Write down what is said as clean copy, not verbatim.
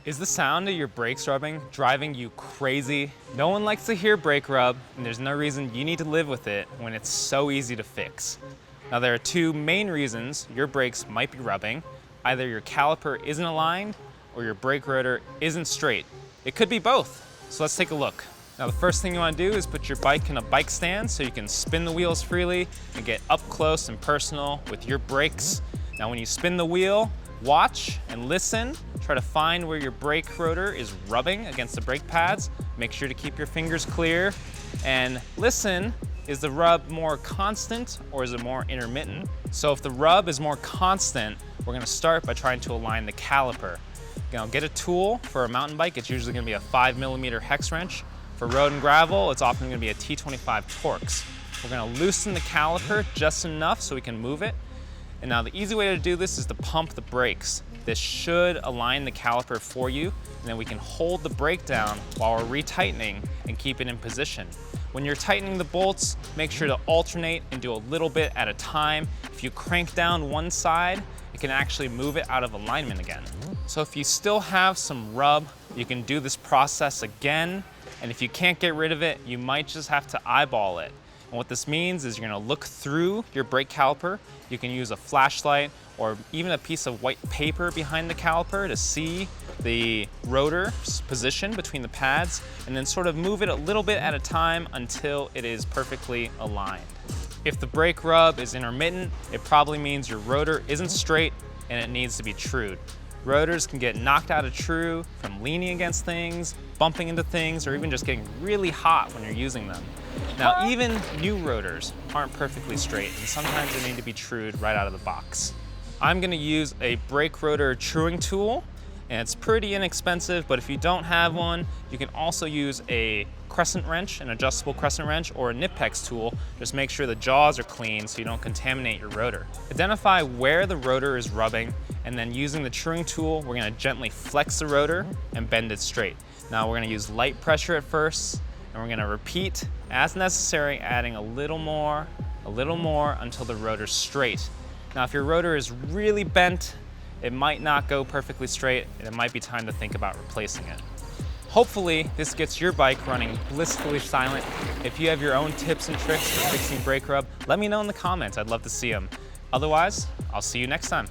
Is the sound of your brakes rubbing driving you crazy? No one likes to hear brake rub, and there's no reason you need to live with it when it's so easy to fix. Now there are two main reasons your brakes might be rubbing. Either your caliper isn't aligned or your brake rotor isn't straight. It could be both, so let's take a look. Now the first thing you want to do is put your bike in a bike stand so you can spin the wheels freely and get up close and personal with your brakes. Now when you spin the wheel, watch and listen. Try to find where your brake rotor is rubbing against the brake pads. Make sure to keep your fingers clear. And listen, is the rub more constant or is it more intermittent? So if the rub is more constant, we're gonna start by trying to align the caliper. Now get a tool for a mountain bike. It's usually gonna be a 5mm hex wrench. For road and gravel, it's often gonna be a T25 Torx. We're gonna loosen the caliper just enough so we can move it. And now the easy way to do this is to pump the brakes. This should align the caliper for you, and then we can hold the brake down while we're retightening and keep it in position. When you're tightening the bolts, make sure to alternate and do a little bit at a time. If you crank down one side, it can actually move it out of alignment again. So if you still have some rub, you can do this process again, and if you can't get rid of it, you might just have to eyeball it. And what this means is you're gonna look through your brake caliper. You can use a flashlight or even a piece of white paper behind the caliper to see the rotor's position between the pads, and then sort of move it a little bit at a time until it is perfectly aligned. If the brake rub is intermittent, it probably means your rotor isn't straight and it needs to be trued. Rotors can get knocked out of true from leaning against things, bumping into things, or even just getting really hot when you're using them. Now, even new rotors aren't perfectly straight, and sometimes they need to be trued right out of the box. I'm gonna use a brake rotor truing tool, and it's pretty inexpensive, but if you don't have one, you can also use a crescent wrench, an adjustable crescent wrench, or a Nipex tool. Just make sure the jaws are clean so you don't contaminate your rotor. Identify where the rotor is rubbing, and then using the truing tool, we're gonna gently flex the rotor and bend it straight. Now we're gonna use light pressure at first, and we're gonna repeat as necessary, adding a little more until the rotor's straight. Now if your rotor is really bent, it might not go perfectly straight, and it might be time to think about replacing it. Hopefully this gets your bike running blissfully silent. If you have your own tips and tricks for fixing brake rub, let me know in the comments. I'd love to see them. Otherwise, I'll see you next time.